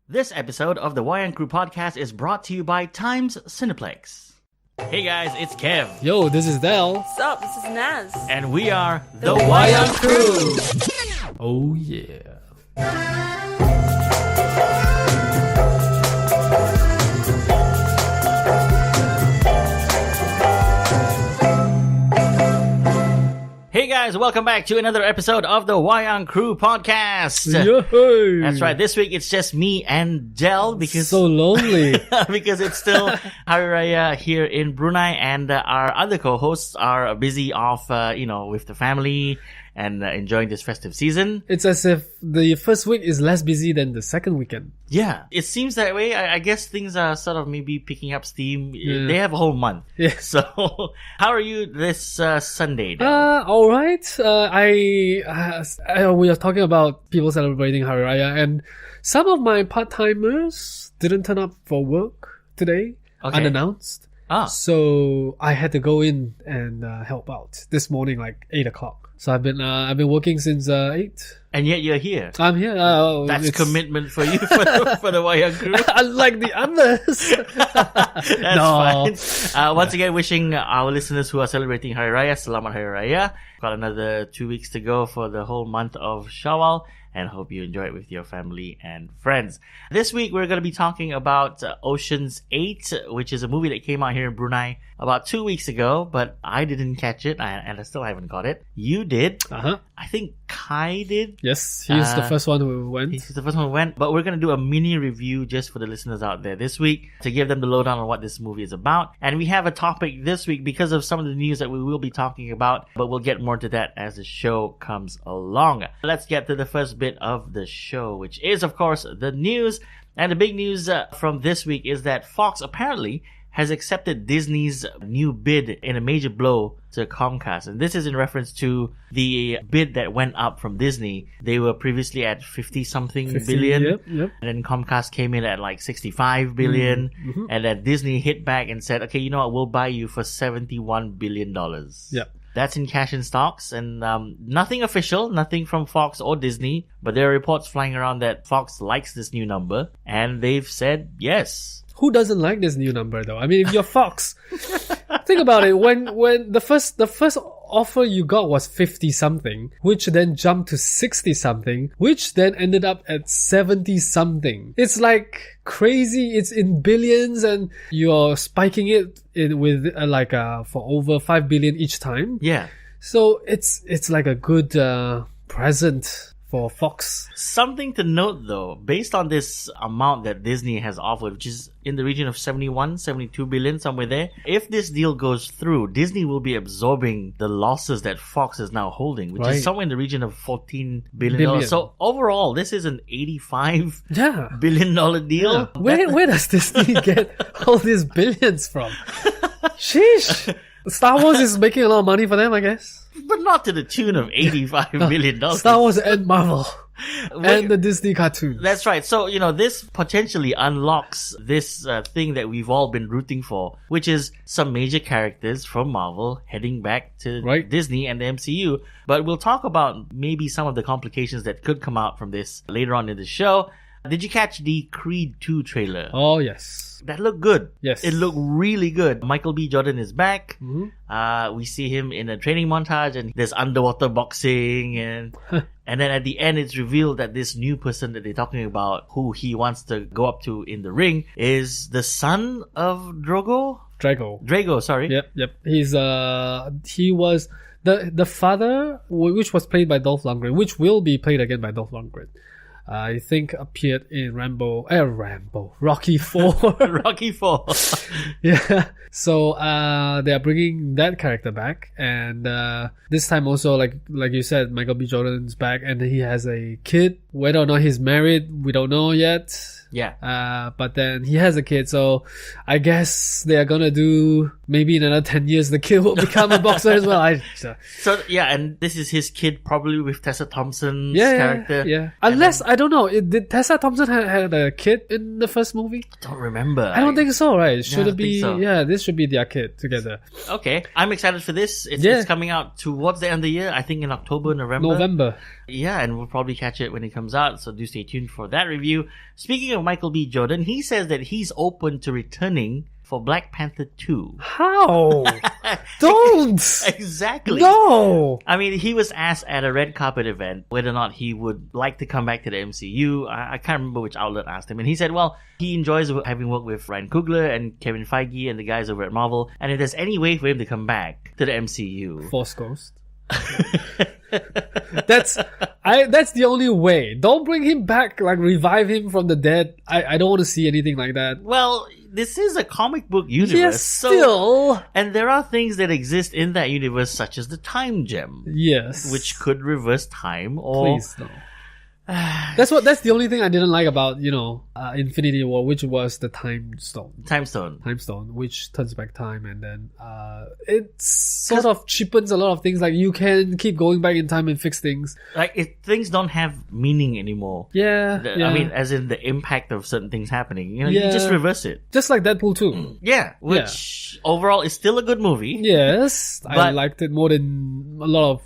This episode of the Wayang Crew Podcast is brought to you by Times Cineplex. Hey guys, it's Kev. Yo, this is Del. What's up? This is Naz. And we are The Wayang Crew. Oh yeah. Hey guys, welcome back to another episode of the Wayang Crew Podcast. Yay. That's right, this week it's just me and Del because So lonely. because it's still Hari Raya here in Brunei, and our other co-hosts are busy off, with the family and enjoying this festive season. It's as if the first week is less busy than the second weekend. Yeah, it seems that way. I guess things are sort of maybe picking up steam. Yeah. They have a whole month. Yeah. So, how are you this Sunday, Del? All right. We are talking about people celebrating Hari Raya, and some of my part-timers didn't turn up for work today, unannounced. So I had to go in and help out this morning, like 8 o'clock. So I've been working since 8. And yet you're here. I'm here. That's commitment for you for the Wayang Crew. Unlike the others. That's fine. Once again, wishing our listeners who are celebrating Hari Raya, Selamat Hari Raya. Got another 2 weeks to go for the whole month of Shawwal, and hope you enjoy it with your family and friends. This week, we're going to be talking about Ocean's 8, which is a movie that came out here in Brunei about 2 weeks ago, but I didn't catch it, and I still haven't got it. You did. Uh-huh. I think Kai did. Yes, he's the first one who went. He's the first one who went, but we're going to do a mini review just for the listeners out there this week to give them the lowdown on what this movie is about. And we have a topic this week because of some of the news that we will be talking about, but we'll get more to that as the show comes along. Let's get to the first bit of the show, which is, of course, the news. And the big news from this week is that Fox apparently has accepted Disney's new bid in a major blow to Comcast. And this is in reference to the bid that went up from Disney. They were previously at 50-something billion. Yep. And then Comcast came in at like 65 billion. Mm-hmm. And then Disney hit back and said, okay, you know what, we'll buy you for $71 billion. Yep. That's in cash and stocks, and nothing official, nothing from Fox or Disney, but there are reports flying around that Fox likes this new number, and they've said yes. Who doesn't like this new number though? I mean, if you're Fox, think about it. When the first offer you got was 50 something, which then jumped to 60 something, which then ended up at 70 something. It's like crazy. It's in billions, and you're spiking it in with for over 5 billion each time. Yeah. So it's like a good present for Fox. Something to note though, based on this amount that Disney has offered, which is in the region of 72 billion, somewhere there. If this deal goes through, Disney will be absorbing the losses that Fox is now holding, which is somewhere in the region of $14 billion. So overall, this is an $85 billion deal. Yeah. Where does Disney get all these billions from? Sheesh. Star Wars is making a lot of money for them, I guess. But not to the tune of $85 billion. Star Wars and Marvel. And the Disney cartoons. That's right. So, this potentially unlocks this thing that we've all been rooting for, which is some major characters from Marvel heading back to Disney and the MCU. But we'll talk about maybe some of the complications that could come out from this later on in the show. Did you catch the Creed 2 trailer? Oh, yes. That looked good. Yes. It looked really good. Michael B. Jordan is back. Mm-hmm. We see him in a training montage, and there's underwater boxing, and and then at the end it's revealed that this new person that they're talking about, who he wants to go up to in the ring, is the son of Drago, sorry. Yep. He was the father, which was played by Dolph Lundgren, which will be played again by Dolph Lundgren. I think appeared in Rocky 4. Rocky 4. Yeah. So, they are bringing that character back, and this time also, like you said, Michael B. Jordan's back, and he has a kid. Whether or not he's married, we don't know yet. Yeah. But then he has a kid, so I guess they are gonna do maybe in another 10 years the kid will become a boxer as well. So yeah, and this is his kid probably with Tessa Thompson's character. Yeah. Unless I don't know, did Tessa Thompson had a kid in the first movie? I don't remember. I don't think so, right? Should it be? So. Yeah, this should be their kid together. Okay, I'm excited for this. It's coming out towards the end of the year. I think in October, November. November. Yeah, and we'll probably catch it when it comes out. So do stay tuned for that review. Speaking of Michael B. Jordan, he says that he's open to returning for Black Panther 2. How? Don't! Exactly. No! I mean, he was asked at a red carpet event whether or not he would like to come back to the MCU. I can't remember which outlet asked him. And he said, well, he enjoys having worked with Ryan Coogler and Kevin Feige and the guys over at Marvel. And if there's any way for him to come back to the MCU... Force Ghost. That's the only way. Don't bring him back, like revive him from the dead. I don't want to see anything like that. Well, this is a comic book universe. Yes, still. And there are things that exist in that universe, such as the Time Gem. Yes. Which could reverse time or... Please, no. That's the only thing I didn't like about, Infinity War, which was the Time Stone. Time Stone, which turns back time, and then it sort of cheapens a lot of things. Like, you can keep going back in time and fix things. Like, things don't have meaning anymore. Yeah. I mean, as in the impact of certain things happening. You just reverse it. Just like Deadpool 2. Yeah, which overall is still a good movie. Yes, I liked it more than a lot of,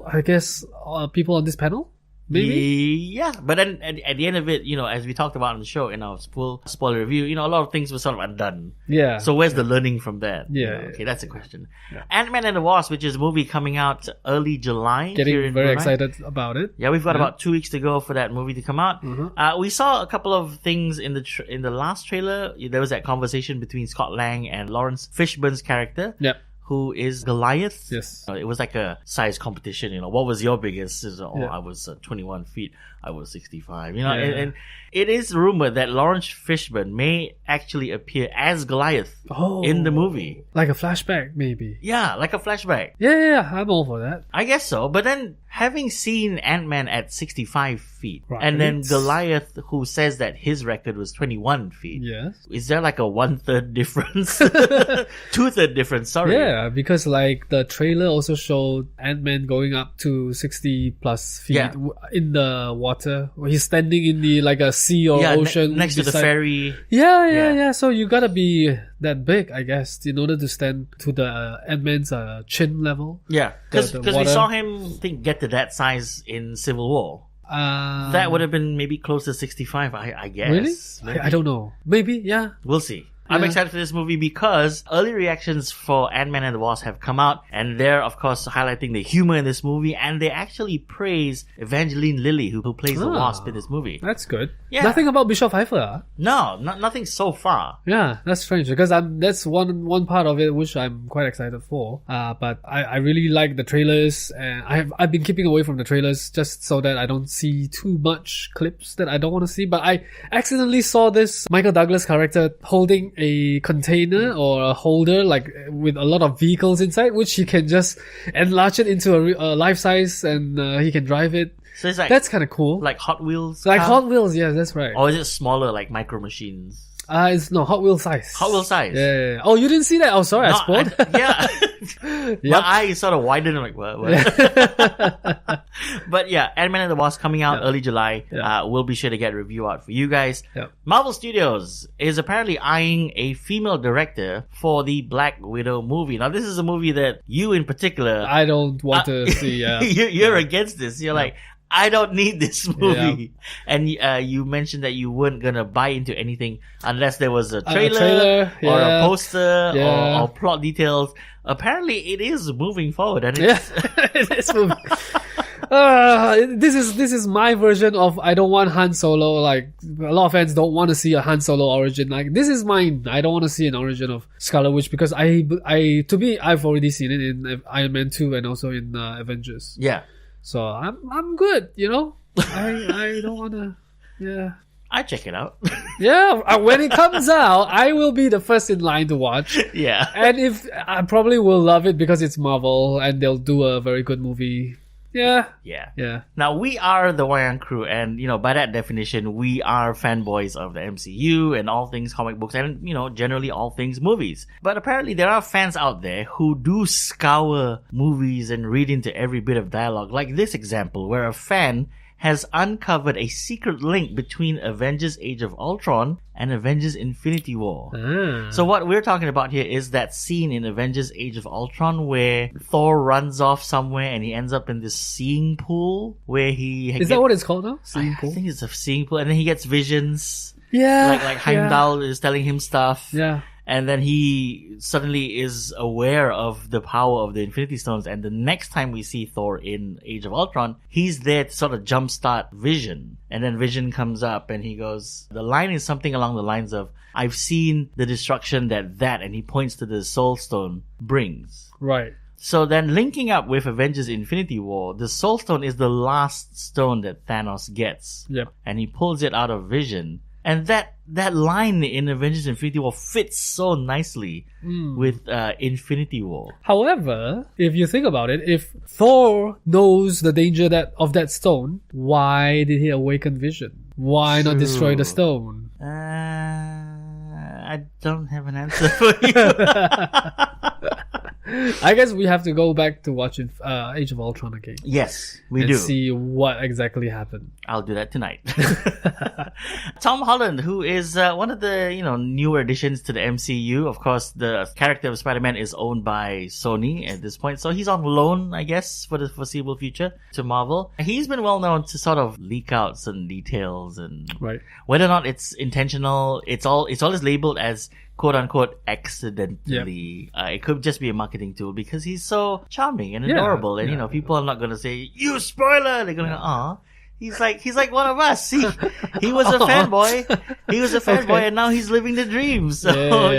I guess, people on this panel. Maybe? Yeah, but then at the end of it, as we talked about on the show in our full spoiler review, a lot of things were sort of undone. Yeah. So where's the learning from that? Yeah. Okay, that's a question. Yeah. Ant-Man and the Wasp, which is a movie coming out early July. Getting very excited about it. Yeah, we've got about 2 weeks to go for that movie to come out. Mm-hmm. We saw a couple of things in the last trailer. There was that conversation between Scott Lang and Laurence Fishburne's character. Yep. Who is Goliath. Yes. It was like a size competition, what was your biggest? I was 21 feet, I was 65, and it is rumored that Laurence Fishburne may actually appear as Goliath in the movie. Like a flashback, maybe. Yeah, like a flashback. Yeah, I'm all for that. I guess so, but then having seen Ant-Man at 65 feet, right. And then Goliath, who says that his record was 21 feet. Yes. Is there like a 1/3 difference? 2/3 difference, sorry. Yeah, because like the trailer also showed Ant-Man going up to 60 plus feet in the water. He's standing in the like a sea or ocean. Next to the ferry. Yeah. So you gotta be that big, I guess, in order to stand to the Ant-Man's chin level. Yeah, because we saw him, get to that size in Civil War. That would have been maybe close to 65, I guess. Really? I don't know. Maybe, yeah. We'll see. I'm excited for this movie because early reactions for Ant-Man and the Wasp have come out, and they're, of course, highlighting the humor in this movie, and they actually praise Evangeline Lilly, who plays the Wasp in this movie. That's good. Yeah. Nothing about Bishop Pfeiffer. No, nothing so far. Yeah, that's strange, because that's one part of it which I'm quite excited for. But I really like the trailers, and I've been keeping away from the trailers just so that I don't see too much clips that I don't want to see. But I accidentally saw this Michael Douglas character holding a container or a holder like with a lot of vehicles inside, which he can just enlarge it into a life size, and he can drive it. So it's like, that's kind of cool. Like Hot Wheels? Like Hot Wheels, yeah, that's right. Or is it smaller, like Micro Machines? It's Hot Wheel size. Hot Wheel size? Yeah. Oh, you didn't see that? Oh, sorry, I spoiled. Yeah. My eyes sort of widened. I'm like, what? But yeah, Ant-Man and the Wasp coming out early July. We'll be sure to get a review out for you guys. Marvel Studios is apparently eyeing a female director for the Black Widow movie. Now, this is a movie that you in particular... I don't want to see. You're against this. You're like... I don't need this movie. And you mentioned that you weren't going to buy into anything unless there was a trailer or a poster or plot details. Apparently, it is moving forward. And it's it is moving. This is my version of I don't want Han Solo. Like, a lot of fans don't want to see a Han Solo origin. Like, this is mine. I don't want to see an origin of Scarlet Witch because I've already seen it in Iron Man 2 and also in Avengers. Yeah. So I'm good, I don't wanna. Yeah. I check it out. Yeah, when it comes out, I will be the first in line to watch. Yeah. And if I probably will love it because it's Marvel and they'll do a very good movie. Yeah. Now, we are the Wayang Crew, and, by that definition, we are fanboys of the MCU and all things comic books and, generally all things movies. But apparently there are fans out there who do scour movies and read into every bit of dialogue, like this example, where a fan has uncovered a secret link between Avengers Age of Ultron and Avengers Infinity War. So what we're talking about here is that scene in Avengers Age of Ultron where Thor runs off somewhere and he ends up in this seeing pool where he... Is that what it's called now? Seeing pool? I think it's a seeing pool. And then he gets visions. Yeah. Like Heimdall is telling him stuff. Yeah. And then he suddenly is aware of the power of the Infinity Stones. And the next time we see Thor in Age of Ultron, he's there to sort of jumpstart Vision. And then Vision comes up and he goes, the line is something along the lines of, I've seen the destruction that, and he points to the Soul Stone, brings. Right. So then linking up with Avengers Infinity War, the Soul Stone is the last stone that Thanos gets. Yep. And he pulls it out of Vision. And that line in Avengers Infinity War fits so nicely with Infinity War. However, if you think about it, if Thor knows the danger of that stone, why did he awaken Vision? Why not destroy the stone? I don't have an answer for you. I guess we have to go back to watch Age of Ultron again. Yes, we and do. See what exactly happened. I'll do that tonight. Tom Holland, who is one of the newer additions to the MCU. Of course, the character of Spider-Man is owned by Sony at this point, so he's on loan, I guess, for the foreseeable future to Marvel. He's been well known to sort of leak out certain details, and whether or not it's intentional, it's always labeled as quote unquote accidentally. Yep. It could just be a marketing tool because he's so charming and adorable, and people are not going to say you spoiler. They're going to go, "Aw, he's like one of us." He was a fanboy. He was a fanboy, and now he's living the dream. So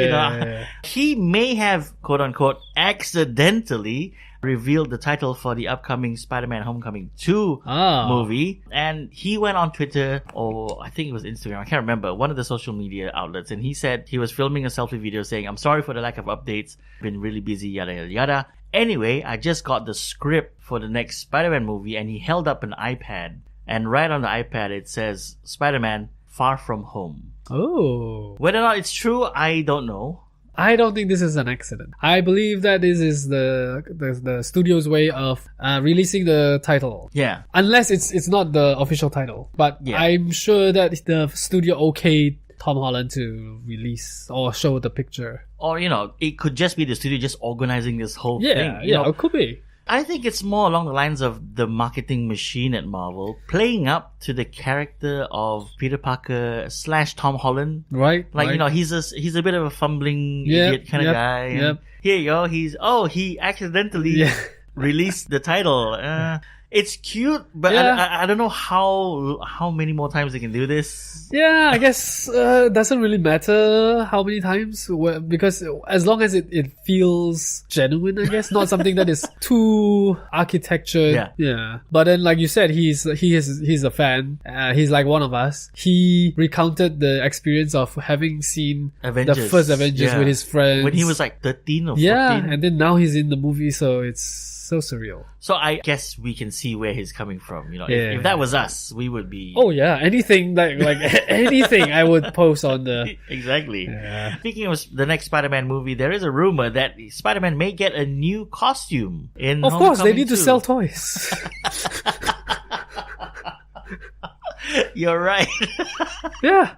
he may have quote unquote accidentally revealed the title for the upcoming Spider-Man Homecoming 2 movie. And he went on Twitter, or I think it was Instagram, I can't remember, one of the social media outlets, and he said he was filming a selfie video saying, "I'm sorry for the lack of updates, been really busy, yada yada yada. Anyway, I just got the script for the next Spider-Man movie," and he held up an iPad, and right on the iPad it says, "Spider-Man Far From Home." Oh. Whether or not it's true, I don't know. I don't think this is an accident. I believe that this is the studio's way of releasing the title. Yeah. Unless it's not the official title. But I'm sure that the studio okayed Tom Holland to release or show the picture. Or, it could just be the studio just organizing this whole thing. Yeah, it could be. I think it's more along the lines of the marketing machine at Marvel playing up to the character of Peter Parker / Tom Holland. Right. He's a bit of a fumbling idiot kind of guy. And here you go. He accidentally released the title. It's cute, but I don't know how many more times they can do this. Yeah, I guess doesn't really matter how many times, because as long as it feels genuine, I guess, not something that is too architectured. Yeah. But then, like you said, he's a fan. He's like one of us. He recounted the experience of having seen the first Avengers with his friends when he was like 13 or 14. Yeah, and then now he's in the movie, so it's so surreal. So I guess we can see where he's coming from. If that was us, we would be. Oh yeah, anything like anything I would post on the. Exactly. Yeah. Speaking of the next Spider-Man movie, there is a rumor that Spider-Man may get a new costume in. Of course, they need to sell toys. You're right. Yeah.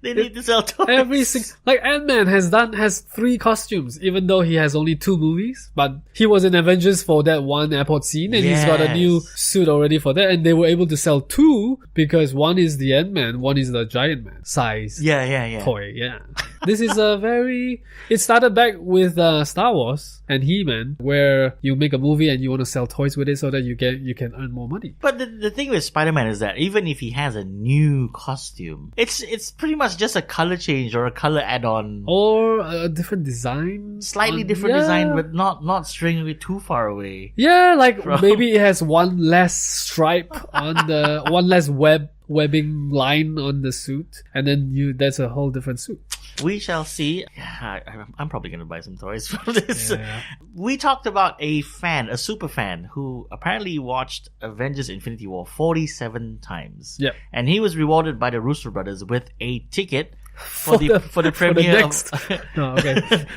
They need to sell toys. Like Ant-Man has 3 costumes, even though he has only 2 movies. But he was in Avengers for that one airport scene, and he's got a new suit already for that. And they were able to sell 2 because one is the Ant-Man, one is the Giant Man size. Toy. Yeah. This is it started back with Star Wars and He-Man, where you make a movie and you want to sell toys with it so that you can earn more money. But the thing with Spider-Man is that even if he has a new costume, it's pretty much just a color change or a color add-on. Or a different design. Slightly different design, but not straying away too far away. Yeah, maybe it has one less stripe on the, one less webbing line on the suit, and then that's a whole different suit. We shall see. I'm probably going to buy some toys from this. Yeah. We talked about a super fan, who apparently watched Avengers Infinity War 47 times. Yep. And he was rewarded by the Russo brothers with a ticket for the premiere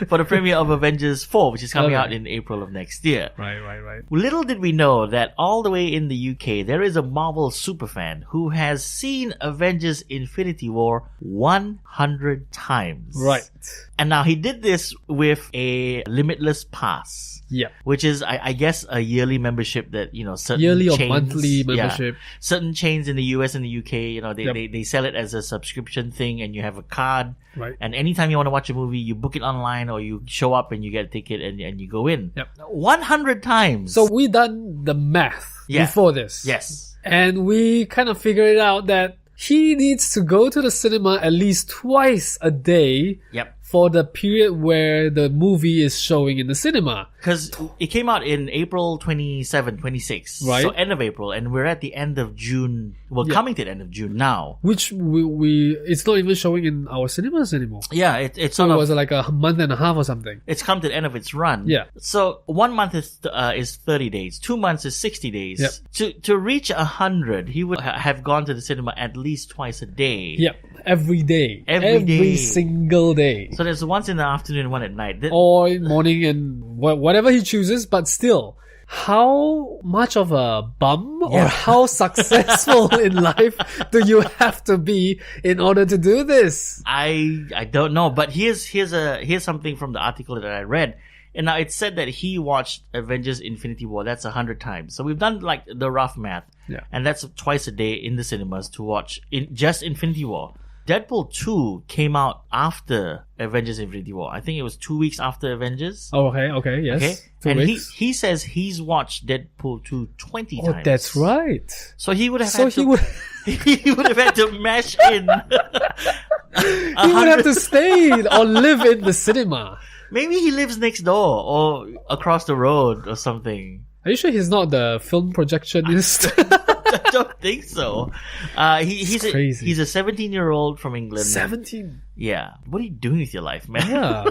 for the premiere of Avengers 4, which is coming out in April of next year. Right. Little did we know that all the way in the UK there is a Marvel superfan who has seen Avengers Infinity War 100 times. Right. And now he did this with a limitless pass. Yeah. Which is, I guess, a yearly membership that, certain Yearly or chains, monthly membership. Certain chains in the US and the UK, they sell it as a subscription thing, and you have a card. Right. And anytime you want to watch a movie, you book it online, or you show up and you get a ticket and you go in. Yep. 100 times. So we done the math before this. Yes. And we kind of figured it out that he needs to go to the cinema at least twice a day. Yep. For the period where the movie is showing in the cinema. Because it came out in April 27, 26. Right. So end of April. And we're at the end of June. Well, coming to the end of June now. Which we it's not even showing in our cinemas anymore. Yeah, it's So sort it of... was like a month and a half or something. It's come to the end of its run. Yeah. So 1 month is 30 days. 2 months is 60 days. Yep. To reach 100, he would have gone to the cinema at least twice a day. Yep. Every day. Every day. Every single day. So there's once in the afternoon and one at night. Or in morning and whatever he chooses, but still. How much of a bum or how successful in life do you have to be in order to do this? I don't know, but here's something from the article that I read. And now it said that he watched Avengers Infinity War. That's 100 times. So we've done like the rough math. Yeah. And that's twice a day in the cinemas to watch just Infinity War. Deadpool 2 came out after Avengers Infinity War. I think it was 2 weeks after Avengers. Oh, okay, yes. Okay. 2 And weeks. he says he's watched Deadpool 2 20 Oh, times. that's right. So he would have So had he to, would he would have had to mash in he would have to stay or live in the cinema. Maybe he lives next door or across the road or something. Are you sure he's not the film projectionist? I don't think so. He's crazy. He's a 17-year-old from England. 17. Yeah. What are you doing with your life, man? Yeah.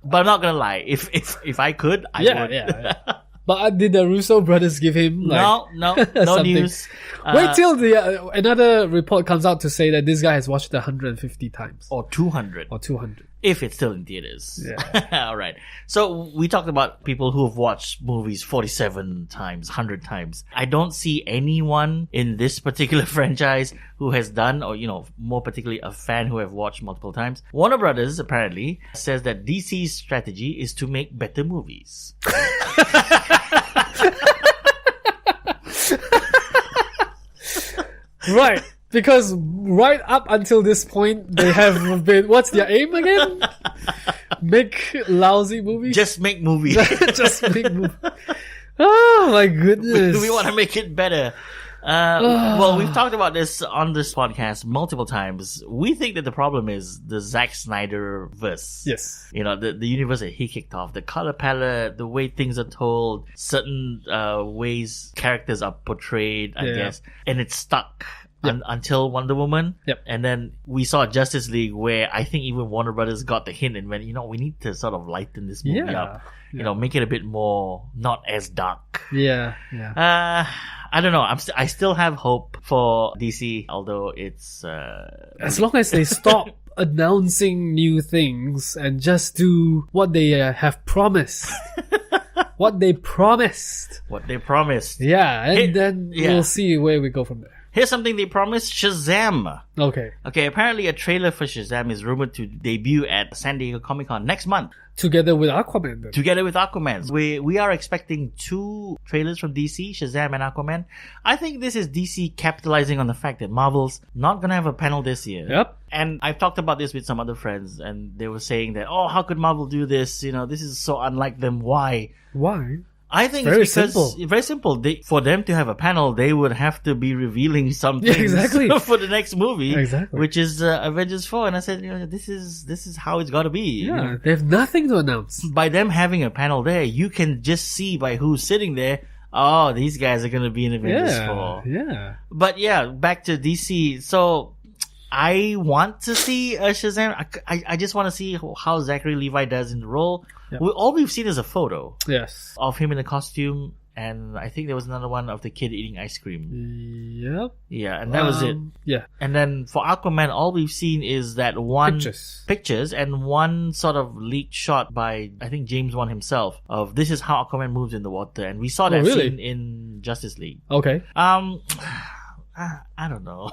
But I'm not gonna lie. If I could, I would. Yeah. But did the Russo brothers give him No something? news. Wait till the another report comes out to say that this guy has watched it 150 times. Or 200. Or 200. If it's still in theaters. Yeah. All right. So we talked about people who have watched movies 47 times, 100 times. I don't see anyone in this particular franchise who has done, or, more particularly a fan who have watched multiple times. Warner Brothers apparently says that DC's strategy is to make better movies. Right. Because right up until this point, they have been, what's their aim again? Make lousy movies? Just make movies. Just make movies. Oh my goodness. We want to make it better. Well, we've talked about this on this podcast multiple times. We think that the problem is the Zack Snyder verse. Yes. The universe that he kicked off, the color palette, the way things are told, certain ways characters are portrayed, I guess, and it's stuck. Until Wonder Woman. Yep. And then we saw Justice League, where I think even Warner Brothers got the hint and went, we need to sort of lighten this movie up. Make it a bit more not as dark. Yeah. I don't know. I still have hope for DC, although it's as long as they stop announcing new things and just do what they have promised. What they promised. Yeah, and then we'll see where we go from there. Here's something they promised: Shazam. Okay. Apparently a trailer for Shazam is rumored to debut at San Diego Comic-Con next month. Together with Aquaman. Then. Together with Aquaman. We are expecting 2 trailers from DC, Shazam and Aquaman. I think this is DC capitalizing on the fact that Marvel's not going to have a panel this year. Yep. And I've talked about this with some other friends, and they were saying that, how could Marvel do this? This is so unlike them. Why? I think it's very simple. For them to have a panel, they would have to be revealing something for the next movie, which is Avengers 4. And I said, this is how it's got to be. Yeah, they have nothing to announce. By them having a panel there, you can just see by who's sitting there. Oh, these guys are going to be in Avengers 4. Yeah. But back to DC. So I want to see a Shazam. I just want to see how Zachary Levi does in the role. Yep. All we've seen is a photo. Yes. Of him in a costume, and I think there was another one of the kid eating ice cream. Yep. Yeah, and that was it. Yeah. And then for Aquaman, all we've seen is that one pictures and one sort of leaked shot by, I think, James Wan himself of this is how Aquaman moves in the water, and we saw that scene in Justice League. Okay. I don't know.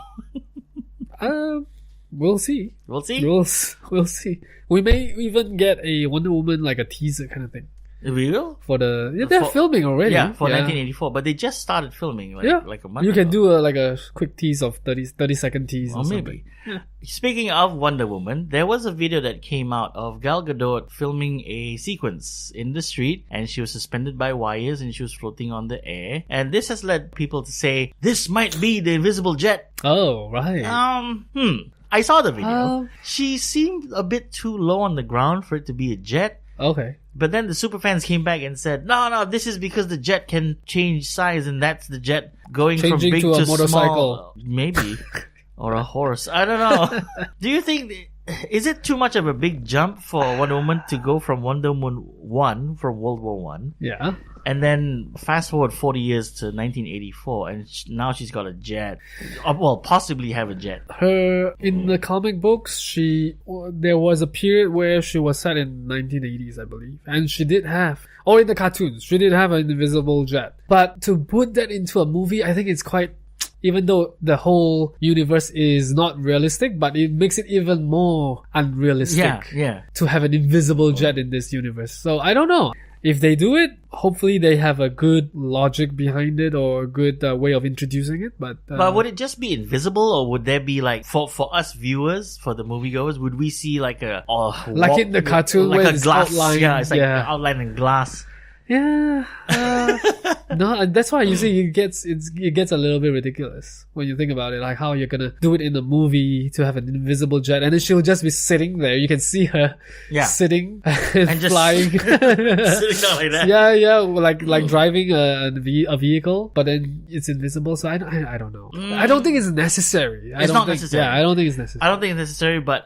We'll see. We'll see. We'll see. We may even get a Wonder Woman, like a teaser kind of thing. Real? For the they're filming already. Yeah, for 1984, but they just started filming like a month You ago. can do a quick tease of 30-second tease or maybe. something. Speaking of Wonder Woman, there was a video that came out of Gal Gadot filming a sequence in the street, and she was suspended by wires and she was floating on the air. And this has led people to say, this might be the invisible jet. Oh, right. I saw the video. She seemed a bit too low on the ground for it to be a jet. Okay. But then the superfans came back and said, no, this is because the jet can change size, and that's the jet going from big to a motorcycle. Small. Maybe. Or a horse. I don't know. Do you think... Is it too much of a big jump for Wonder Woman to go from Wonder Woman 1 from World War One? Yeah. And then fast forward 40 years to 1984, and now she's got a jet. Well, possibly have a jet. In the comic books, there was a period where she was set in 1980s, I believe. And she did have, or in the cartoons, she did have an invisible jet. But to put that into a movie, I think it's quite... Even though the whole universe is not realistic, but it makes it even more unrealistic to have an invisible jet in this universe. So I don't know. If they do it, hopefully they have a good logic behind it or a good way of introducing it. But would it just be invisible, or would there be like for us viewers, for the moviegoers, would we see like a in the cartoon like where a it's glass? outlined? Yeah, it's like outlined in glass. Yeah. No, that's why you see it gets a little bit ridiculous when you think about it. Like how you're gonna do it in the movie to have an invisible jet, and then she'll just be sitting there. You can see her sitting and just flying, sitting down like that. Yeah, like driving a vehicle, but then it's invisible. So I don't know. I don't think it's necessary. It's not necessary. Yeah, I don't think it's necessary. I don't think it's necessary, but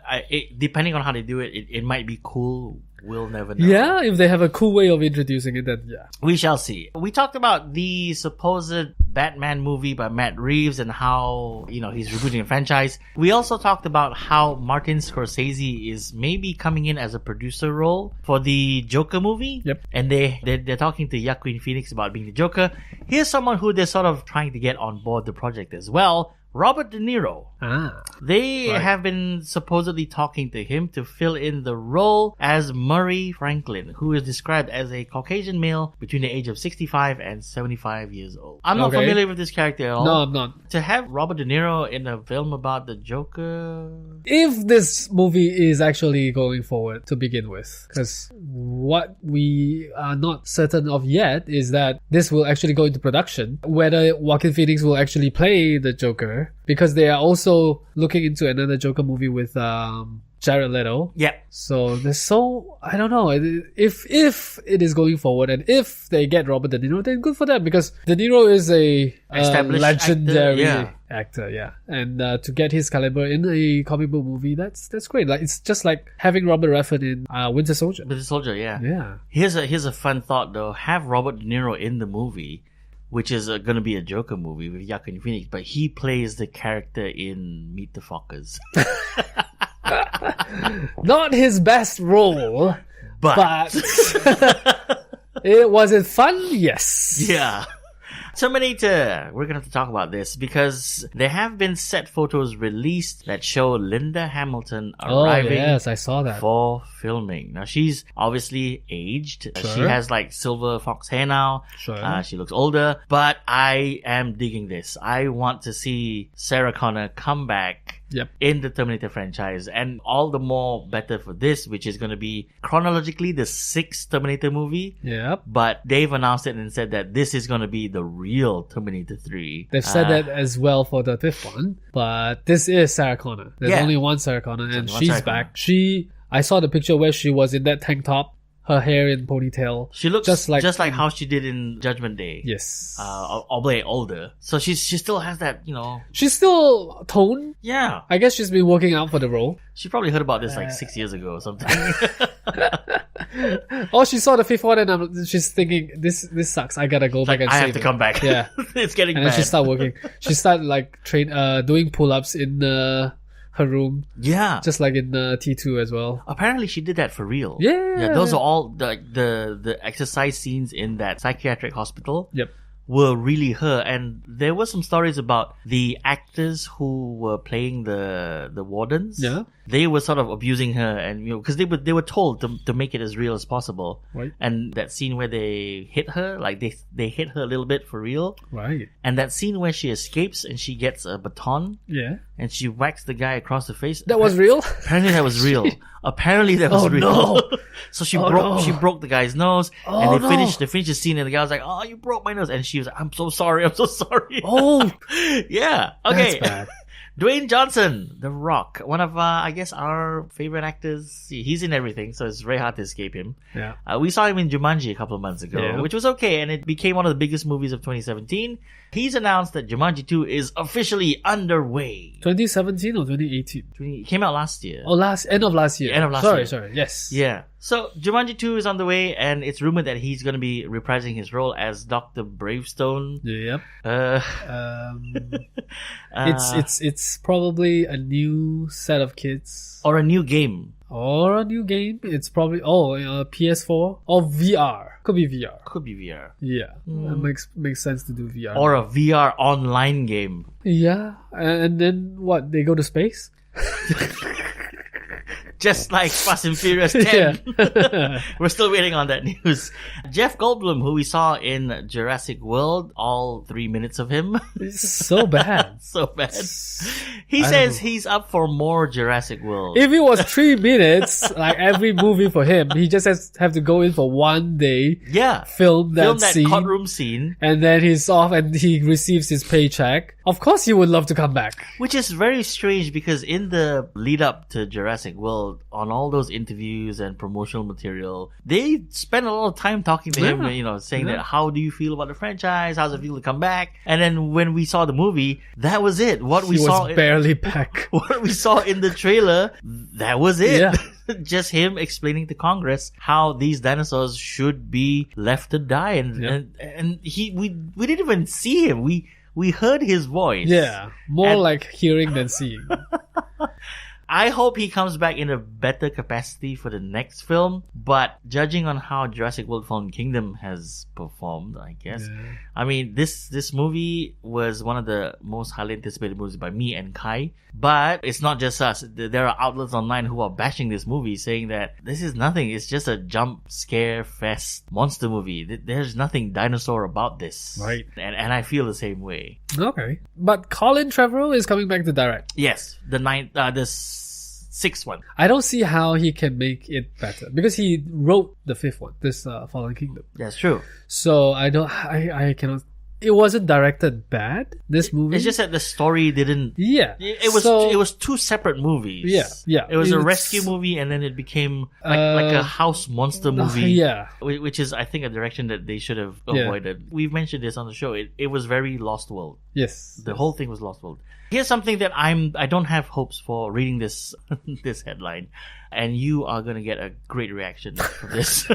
depending on how they do it, it might be cool. We'll never know. Yeah, if they have a cool way of introducing it, then yeah. We shall see. We talked about the supposed Batman movie by Matt Reeves and how, he's rebooting a franchise. We also talked about how Martin Scorsese is maybe coming in as a producer role for the Joker movie. Yep. And they're talking to Joaquin Phoenix about being the Joker. Here's someone who they're sort of trying to get on board the project as well. Robert De Niro. They have been supposedly talking to him to fill in the role as Murray Franklin, who is described as a Caucasian male between the age of 65 and 75 years old. I'm not familiar with this character at all. No, I'm not. To have Robert De Niro in a film about the Joker... If this movie is actually going forward to begin with, because what we are not certain of yet is that this will actually go into production, whether Joaquin Phoenix will actually play the Joker, because they are also looking into another Joker movie with Jared Leto. Yeah. So I don't know if it is going forward, and if they get Robert De Niro, then good for them, because De Niro is a legendary actor. Yeah. And to get his caliber in a comic book movie, that's great. Like it's just like having Robert Redford in Winter Soldier. Winter Soldier, yeah. Yeah. Here's a fun thought though. Have Robert De Niro in the movie, which is going to be a Joker movie with Joaquin Phoenix, but he plays the character in Meet the Fockers. Not his best role, but was it fun? Yes. Yeah. Terminator. We're going to have to talk about this because there have been set photos released that show Linda Hamilton arriving. Oh, yes, I saw that. For filming. Now, she's obviously aged. Sure. She has like silver fox hair now. Sure. She looks older, but I am digging this. I want to see Sarah Connor come back. Yep. In the Terminator franchise, and all the more better for this, which is going to be chronologically the 6th Terminator movie. Yep. But they've announced it and said that this is going to be the real Terminator 3. They've said that as well for the 5th one, but this is Sarah Connor. There's only one Sarah Connor, and she's back. I saw the picture where she was in that tank top, her hair in ponytail. She looks just like how she did in Judgment Day. Yes. Albeit older. So she still has that, She's still toned. Yeah. I guess she's been working out for the role. She probably heard about this like 6 years ago or something. Or she saw the 5th one and she's thinking, this sucks. I gotta go back and I save have to it. come back. Yeah. It's getting bad. And then she started working. She started like doing pull-ups in her room. Yeah. Just like in T2 as well. Apparently she did that for real. Yeah. Those are all the exercise scenes in that psychiatric hospital. Yep. were really her. And there were some stories about the actors who were playing the wardens. Yeah. They were sort of abusing her, and because they were told to make it as real as possible. Right. And that scene where they hit her, like they hit her a little bit for real. Right. And that scene where she escapes and she gets a baton. Yeah. And she whacks the guy across the face. That was real? Apparently that was real. Apparently that was real. No. So she broke the guy's nose, and they finished the scene, and the guy was like, "Oh, you broke my nose," and she was like, "I'm so sorry. I'm so sorry." Oh. Yeah. Okay. That's bad. Dwayne Johnson, The Rock, one of I guess our favorite actors. He's in everything, so it's very hard to escape him. Yeah. We saw him in Jumanji a couple of months ago, Yeah. which was okay, and it became one of the biggest movies of 2017. He's announced that Jumanji 2 is officially underway. 2017 or 2018? It came out last year. Oh, end of last year. End of last year. Sorry. Yes. Yeah. So Jumanji 2 is on the way, and it's rumored that he's going to be reprising his role as Dr. Bravestone. Yep. Uh, It's probably a new set of kids. or a new game. Or a new game. It's probably PS4 or VR. Could be VR. Could be VR. Yeah, that makes sense to do VR. Or a VR online game. Yeah, and then what? They go to space? Just like Fast and Furious 10. Yeah. We're still waiting on that news. Jeff Goldblum, who we saw in Jurassic World, all 3 minutes of him. It's so bad. So bad. He says he's up for more Jurassic World. If it was 3 minutes, like every movie for him, he just have to go in for 1 day, Yeah. film that scene, courtroom scene. and then he's off and he receives his paycheck. Of course he would love to come back. Which is very strange because in the lead up to Jurassic World, on all those interviews and promotional material, they spent a lot of time talking to him, saying that, how do you feel about the franchise? How's it feel to come back? And then when we saw the movie, that was it. He was barely back. What we saw in the trailer, that was it. Yeah. Just him explaining to Congress how these dinosaurs should be left to die, and we didn't even see him. We heard his voice. Yeah, more like hearing than seeing. I hope he comes back in a better capacity for the next film, but judging on how Jurassic World Fallen Kingdom has performed, I guess. Yeah. I mean, this movie was one of the most highly anticipated movies by me and Kai, but it's not just us. There are outlets online who are bashing this movie, saying that this is nothing. It's just a jump scare fest monster movie. There's nothing dinosaur about this. Right. And I feel the same way. Okay. But Colin Trevorrow is coming back to direct. Yes, the sixth one. I don't see how he can make it better because he wrote the fifth one, this Fallen Kingdom. That's true. So I cannot. It wasn't directed bad. This movie. It's just that the story didn't. Yeah. It was two separate movies. Yeah. It was a rescue movie, and then it became like a house monster movie. Yeah. Which is, I think, a direction that they should have avoided. We've mentioned this on the show. It was very Lost World. Yes. The whole thing was Lost World. Here's something that I don't have hopes for reading this this headline, and you are gonna get a great reaction from this.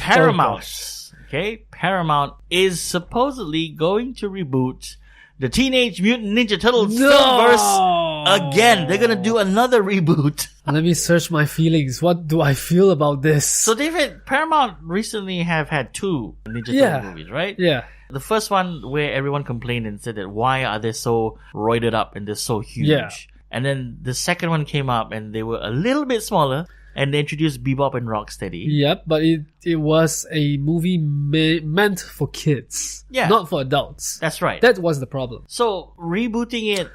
Paramount. Okay, Paramount is supposedly going to reboot the Teenage Mutant Ninja Turtles filmverse again. They're gonna do another reboot. Let me search my feelings. What do I feel about this? So, David, Paramount recently have had 2 Ninja Turtle movies, right? Yeah. The first one where everyone complained and said that why are they so roided up and they're so huge? Yeah. And then the second one came up and they were a little bit smaller. And they introduced Bebop and Rocksteady. Yep, but it was a movie meant for kids. Yeah. Not for adults. That's right. That was the problem. So, rebooting it...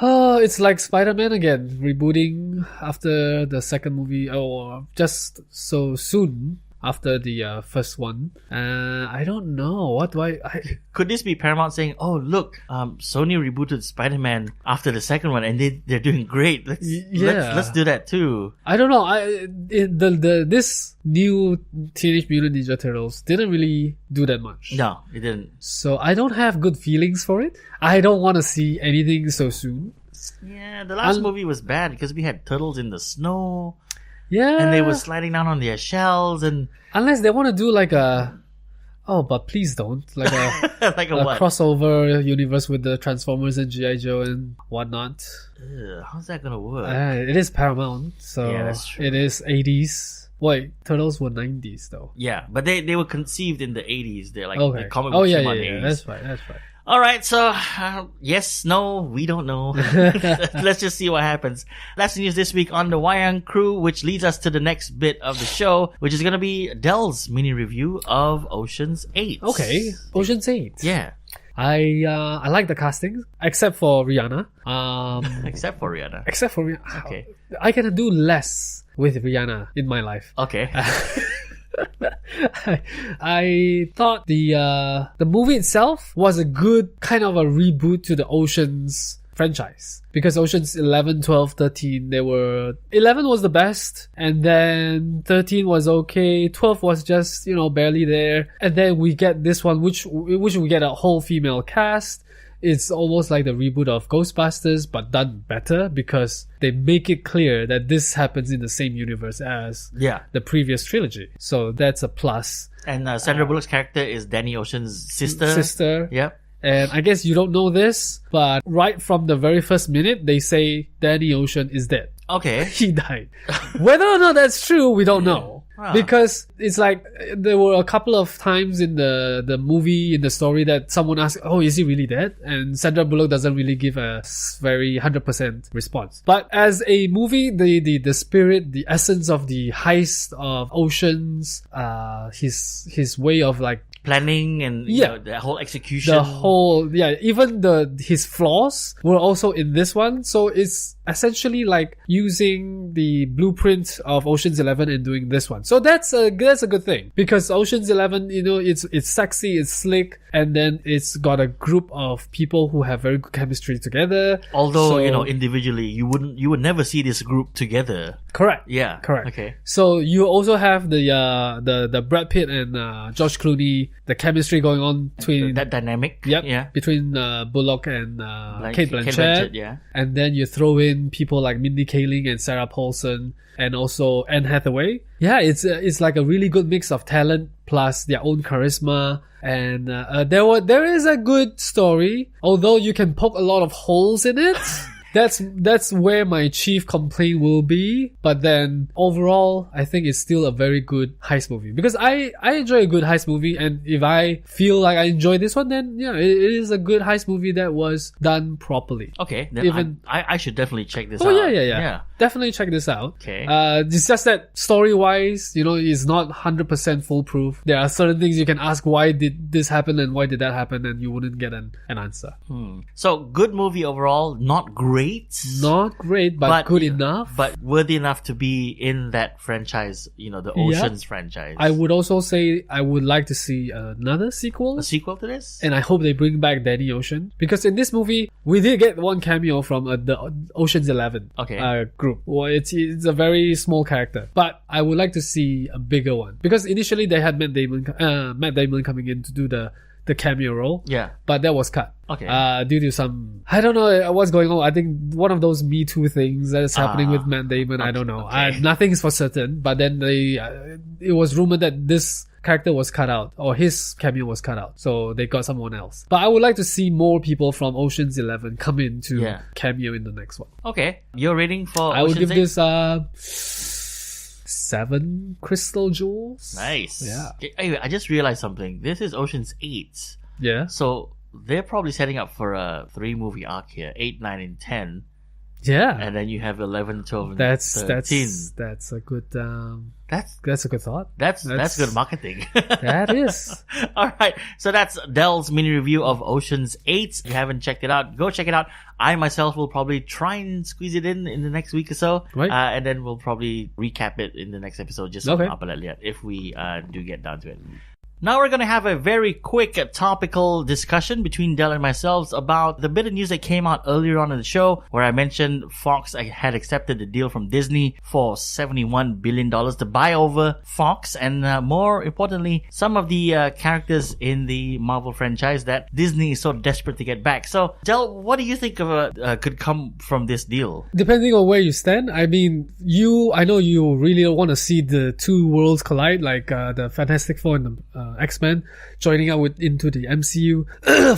Oh, it's like Spiderman again. Rebooting after the second movie, or just so soon after the first one. I don't know. What do I... Could this be Paramount saying, oh, look, Sony rebooted Spider-Man after the second one and they're doing great. Let's do that too. I don't know. This new Teenage Mutant Ninja Turtles didn't really do that much. No, it didn't. So I don't have good feelings for it. I don't want to see anything so soon. Yeah, the last movie was bad because we had turtles in the snow. Yeah. And they were sliding down on their shells and... Unless they want to do like a... Oh, but please don't. Like a, like a what? Crossover universe with the Transformers and G.I. Joe and whatnot. How's that going to work? It is Paramount, so yeah, that's true. It is 80s. Wait, Turtles were 90s though. Yeah, but they were conceived in the 80s. They're like Okay. the comic Oh books yeah, came yeah, out in the yeah. 80s. That's right. All right, so yes, no, we don't know. Let's just see what happens. That's the news this week on the Wayang Crew, which leads us to the next bit of the show, which is going to be Del's mini review of Ocean's 8. Okay, Ocean's 8. Yeah, I like the casting, except for Rihanna. except for Rihanna. Except for Rihanna. Okay. I can do less with Rihanna in my life. Okay. I thought the movie itself was a good kind of a reboot to the Ocean's franchise, because Ocean's 11, 12, 13, 11 was the best, and then 13 was okay, 12 was just, barely there, and then we get this one which we get a whole female cast. It's almost like the reboot of Ghostbusters, but done better, because they make it clear that this happens in the same universe as the previous trilogy. So that's a plus. And Sandra Bullock's character is Danny Ocean's sister. Yep. And I guess you don't know this, but right from the very first minute, they say Danny Ocean is dead. Okay. He died. Whether or not that's true, we don't know. Because it's like there were a couple of times in the movie, in the story, that someone asked, oh, is he really dead? And Sandra Bullock doesn't really give a very 100% response. But as a movie, the spirit, the essence of the heist of Oceans, his way of like planning and the whole execution, even his flaws were also in this one. So it's essentially like using the blueprint of Ocean's 11 and doing this one. So that's a good thing, because Ocean's 11, it's sexy, it's slick, and then it's got a group of people who have very good chemistry together. Although individually you would never see this group together. Correct. Yeah. Correct. Okay. So you also have the Brad Pitt and George Clooney, the chemistry going on between that dynamic. Yep. Yeah. Between Bullock and Kate Blanchett. Yeah. And then you throw in people like Mindy Kaling and Sarah Paulson, and also Anne Hathaway. Yeah, it's like a really good mix of talent plus their own charisma. And there is a good story, although you can poke a lot of holes in it. That's where my chief complaint will be. But then overall, I think it's still a very good heist movie, because I enjoy a good heist movie, and if I feel like I enjoy this one, then it is a good heist movie that was done properly. Okay, then I should definitely check this out. Oh yeah. Definitely check this out. Okay. It's just that story-wise, it's not 100% foolproof. There are certain things you can ask, why did this happen and why did that happen, and you wouldn't get an answer. So good movie overall, not great. Not great, but good enough. But worthy enough to be in that franchise, the Oceans franchise. I would also say I would like to see another sequel. A sequel to this? And I hope they bring back Danny Ocean. Because in this movie, we did get one cameo from the Ocean's 11 group. Well, it's a very small character. But I would like to see a bigger one. Because initially they had Matt Damon coming in to do the cameo role. Yeah. But that was cut. Okay. Due to some, I don't know what's going on. I think one of those Me Too things that is happening with Matt Damon. I don't know. Okay. Nothing is for certain. But then it was rumored that this character was cut out, or his cameo was cut out. So they got someone else. But I would like to see more people from Ocean's 11 come in to cameo in the next one. Okay. Your rating for I would Ocean's give this 7 crystal jewels. Nice. Yeah. Anyway, I just realized something. This is Ocean's 8. Yeah. So they're probably setting up for a 3-movie arc here. 8, 9, and 10. Yeah. And then you have 11, 12, and 13. That's a good that's a good thought. That's good marketing. That is. All right. So that's Del's mini review of Ocean's 8. If you haven't checked it out, go check it out. I myself will probably try and squeeze it in the next week or so. Right. And then we'll probably recap it in the next episode just up at Liat if we do get down to it. Now we're going to have a very quick topical discussion between Del and myself about the bit of news that came out earlier on in the show, where I mentioned Fox had accepted the deal from Disney for $71 billion to buy over Fox, and more importantly, some of the characters in the Marvel franchise that Disney is so desperate to get back. So, Del, what do you think could come from this deal? Depending on where you stand, I mean, I know you really want to see the two worlds collide, like the Fantastic Four and the X-Men joining up into the MCU.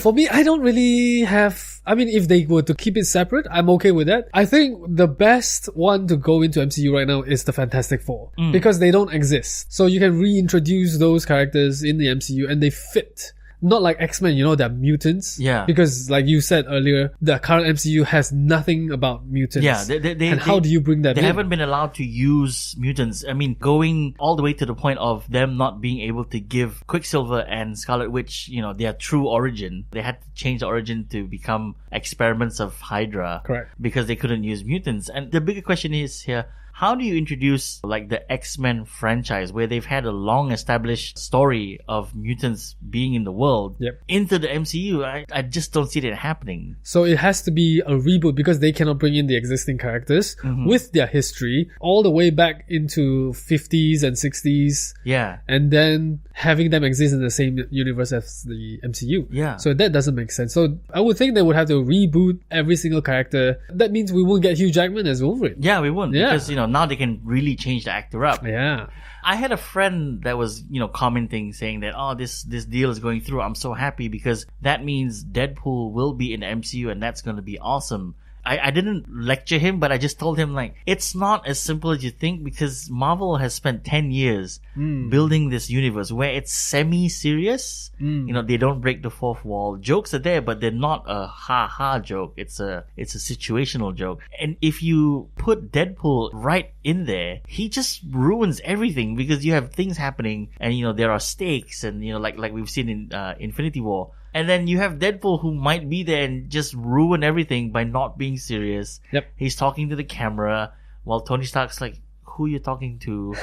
For me, I don't really have... I mean, if they were to keep it separate, I'm okay with that. I think the best one to go into MCU right now is the Fantastic Four. Because they don't exist. So you can reintroduce those characters in the MCU and they fit. Not like X-Men, they're mutants. Yeah. Because like you said earlier, the current MCU has nothing about mutants. Yeah. How do you bring that in? They haven't been allowed to use mutants. I mean, going all the way to the point of them not being able to give Quicksilver and Scarlet Witch, their true origin. They had to change the origin to become experiments of Hydra. Correct. Because they couldn't use mutants. And the bigger question is here, how do you introduce like the X-Men franchise where they've had a long established story of mutants being in the world into the MCU? I just don't see that happening. So it has to be a reboot because they cannot bring in the existing characters with their history all the way back into 50s and 60s. Yeah. And then having them exist in the same universe as the MCU. Yeah. So that doesn't make sense. So I would think they would have to reboot every single character. That means we won't get Hugh Jackman as Wolverine. Yeah, we won't. Yeah. Because, now they can really change the actor up. Yeah. I had a friend that was, commenting saying that, this deal is going through. I'm so happy because that means Deadpool will be in the MCU and that's going to be awesome. I didn't lecture him, but I just told him it's not as simple as you think because Marvel has spent 10 years building this universe where it's semi-serious. They don't break the fourth wall. Jokes are there, but they're not a ha-ha joke. It's a situational joke. And if you put Deadpool right in there, he just ruins everything because you have things happening and, there are stakes and, like we've seen in Infinity War. And then you have Deadpool who might be there and just ruin everything by not being serious. Yep. He's talking to the camera while Tony Stark's like, who are you talking to?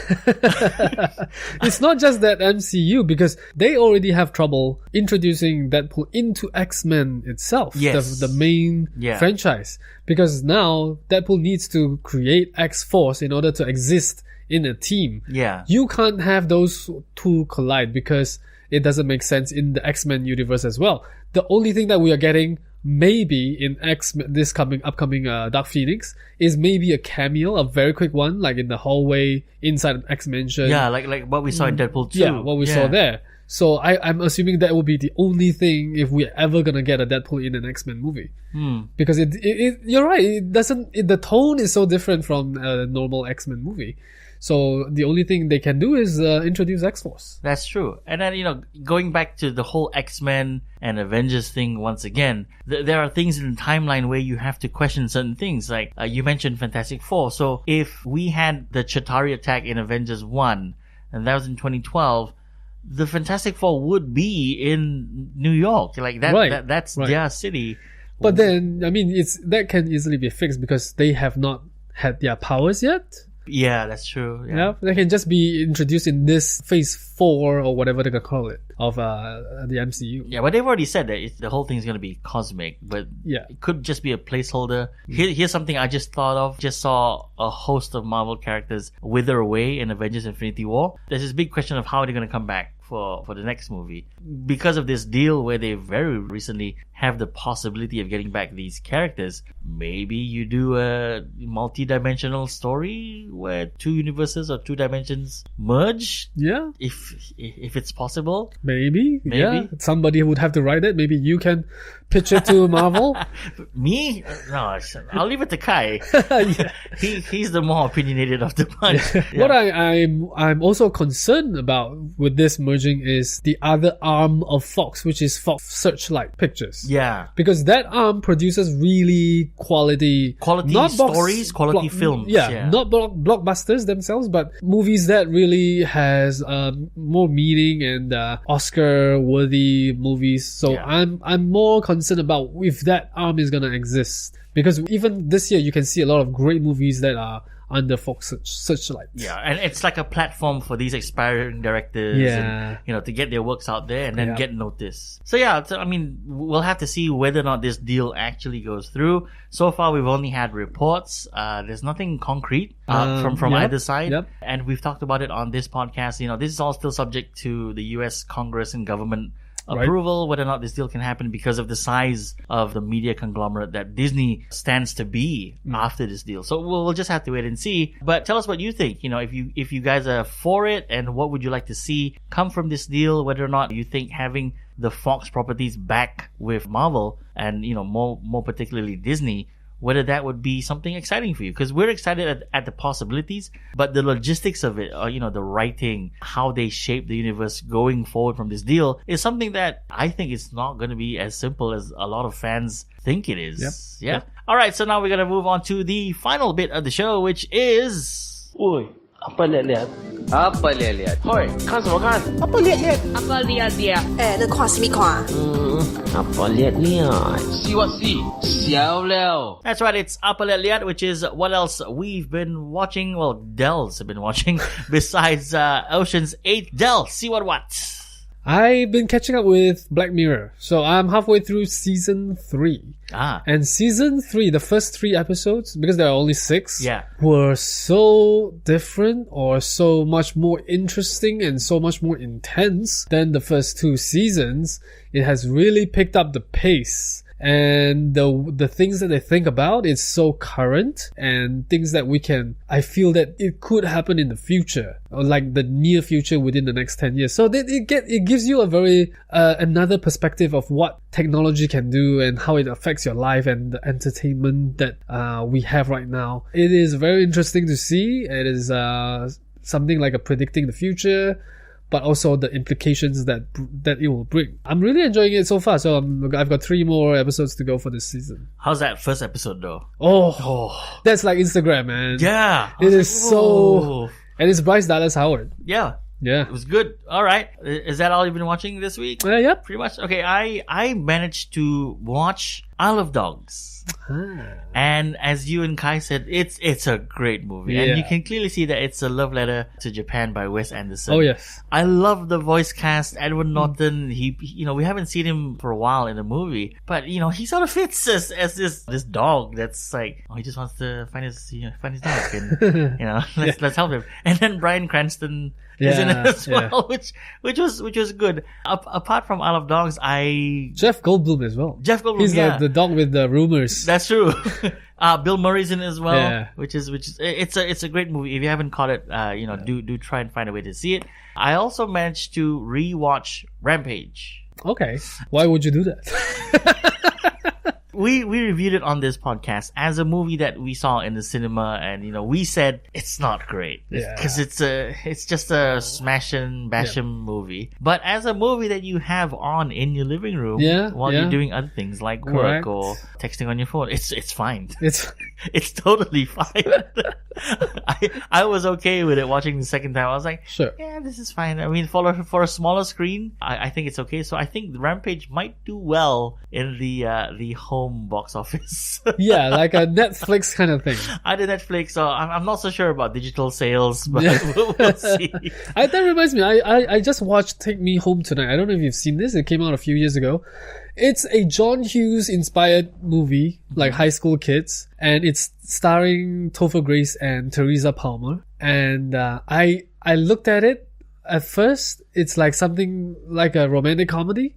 It's not just that MCU because they already have trouble introducing Deadpool into X-Men itself. Yes. The main franchise. Because now Deadpool needs to create X-Force in order to exist in a team. Yeah. You can't have those two collide because it doesn't make sense in the X-Men universe as well. The only thing that we are getting maybe in X-Men, this upcoming Dark Phoenix, is maybe a cameo, a very quick one, like in the hallway inside X-Mansion. Yeah, like what we saw in Deadpool 2. Yeah, what we saw there. So I'm assuming that will be the only thing if we're ever gonna get a Deadpool in an X-Men movie. Because it you're right, the tone is so different from a normal X-Men movie. So the only thing they can do is introduce X-Force. That's true. And then, going back to the whole X-Men and Avengers thing once again, there are things in the timeline where you have to question certain things. Like you mentioned Fantastic Four. So if we had the Chitauri attack in Avengers 1, and that was in 2012, the Fantastic Four would be in New York. Like that, that's their city. But then, I mean, that can easily be fixed because they have not had their powers yet. Yeah, that's true. Yeah, they can just be introduced in this phase 4 or whatever they can call it of the MCU. Yeah, but they've already said that the whole thing is going to be cosmic, but it could just be a placeholder. Here's something I just thought of. Just saw a host of Marvel characters wither away in Avengers Infinity War. There's this big question of how they're going to come back for the next movie because of this deal where they very recently have the possibility of getting back these characters. Maybe you do a multi-dimensional story where two universes or two dimensions merge. Yeah, if it's possible. Maybe. Yeah, somebody would have to write it. Maybe you can pitch it to Marvel. Me? No, I'll leave it to Kai. He's the more opinionated of the bunch. What I'm also concerned about with this merging is the other arm of Fox, which is Fox Searchlight Pictures. Yeah. Because that arm produces really quality not stories, quality films. Yeah, not blockbusters themselves, but movies that really has more meaning and Oscar-worthy movies. So I'm more concerned about if that arm is gonna exist. Because even this year, you can see a lot of great movies that are under Fox Searchlight. Yeah, and it's like a platform for these aspiring directors and, to get their works out there and then get noticed. So we'll have to see whether or not this deal actually goes through. So far, we've only had reports. There's nothing concrete from either side. Yep. And we've talked about it on this podcast. This is all still subject to the US Congress and government approval, whether or not this deal can happen because of the size of the media conglomerate that Disney stands to be after this deal. So we'll just have to wait and see. But tell us what you think. If you guys are for it, and what would you like to see come from this deal, whether or not you think having the Fox properties back with Marvel and, more particularly Disney, whether that would be something exciting for you. Because we're excited at the possibilities, but the logistics of it, the writing, how they shape the universe going forward from this deal is something that I think is not going to be as simple as a lot of fans think it is. Yep. All right, so now we're going to move on to the final bit of the show, which is... Oi, apa liat-liat? Apa liat-liat? Hoi, 看什么看? Apa liat-liat? Apa liat-liat? 那看什么看? Apa liat-liat? See what see? Xiao liao. That's right, it's Apa Liat, which is what else we've been watching. Well, Del's been watching besides Ocean's 8. Del, see what? I've been catching up with Black Mirror. So I'm halfway through season 3. And season 3, the first 3 episodes, because there are only 6, were so different or so much more interesting and so much more intense than the first 2 seasons. It has really picked up the pace. And the things that they think about is so current, and things that I feel that it could happen in the future, or like the near future within the next 10 years. So it gives you a very, another perspective of what technology can do and how it affects your life and the entertainment that, we have right now. It is very interesting to see. It is, something like predicting the future, but also the implications that it will bring. I'm really enjoying it so far. So I've got 3 more episodes to go for this season. How's that first episode though? Oh, that's like Instagram, man. Yeah. It is so... And it's Bryce Dallas Howard. Yeah. It was good. All right. Is that all you've been watching this week? Yep. Pretty much. Okay, I managed to watch Isle of Dogs. And as you and Kai said, it's a great movie. And you can clearly see that it's a love letter to Japan by Wes Anderson. Oh, yes. I love the voice cast. Edward Norton, he we haven't seen him for a while in the movie, but he sort of fits as this dog that's like, he just wants to find his dog, and let's help him. And then Bryan Cranston is in it as well, which was good. Apart from Isle of Dogs, Jeff Goldblum as well. Jeff Goldblum, he's the dog with the rumors. That's true. Bill Murray's in it as well, which is it's a great movie. If you haven't caught it, do try and find a way to see it. I also managed to rewatch Rampage. Okay, why would you do that? We reviewed it on this podcast as a movie that we saw in the cinema, and we said it's not great because it's just a smash and bash movie. But as a movie that you have on in your living room while you're doing other things like work or texting on your phone, it's fine. It's totally fine. I was okay with it watching the second time. I was like, sure, this is fine. I mean, for a smaller screen, I think it's okay. So I think Rampage might do well in the home box office. Like a Netflix kind of thing. Either Netflix, so I'm not so sure about digital sales, but we'll see. That reminds me, I just watched Take Me Home Tonight. I don't know if you've seen this. It came out a few years ago. It's a John Hughes inspired movie, like high school kids, and it's starring Topher Grace and Teresa Palmer. And I looked at it. At first, it's like something like a romantic comedy,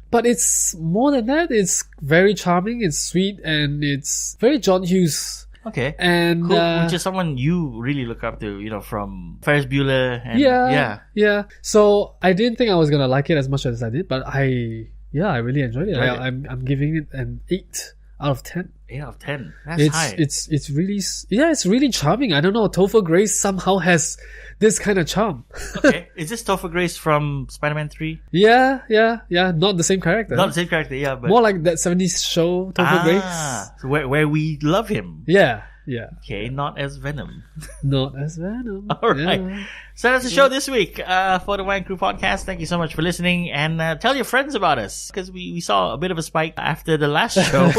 but it's more than that. It's very charming, it's sweet, and it's very John Hughes. Okay. And cool. Which is someone you really look up to, from Ferris Bueller. And, yeah. So I didn't think I was gonna like it as much as I did, but I really enjoyed it. I'm giving it an 8 out of 10. 8 out of 10. That's high. It's really, it's really charming. I don't know. Topher Grace somehow has this kind of charm. Okay. Is this Topher Grace from Spider-Man 3? Yeah. Not the same character. Not the same character, but more like that 70s show, Topher Grace. So where we love him. Yeah. Okay, not as Venom. Not as Venom. All right. Yeah. So that's the show this week for the Wayang Crew Podcast. Thank you so much for listening, and tell your friends about us, because we saw a bit of a spike after the last show.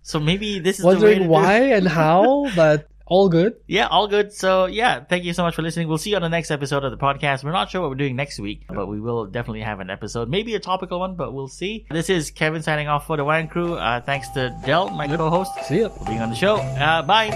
So maybe this is wondering the way to why and how, but all good. Yeah, all good. So thank you so much for listening. We'll see you on the next episode of the podcast. We're not sure what we're doing next week, but we will definitely have an episode. Maybe a topical one, but we'll see. This is Kevin signing off for the Wayang Crew. Thanks to Del, my co-host, See ya. for being on the show. Bye.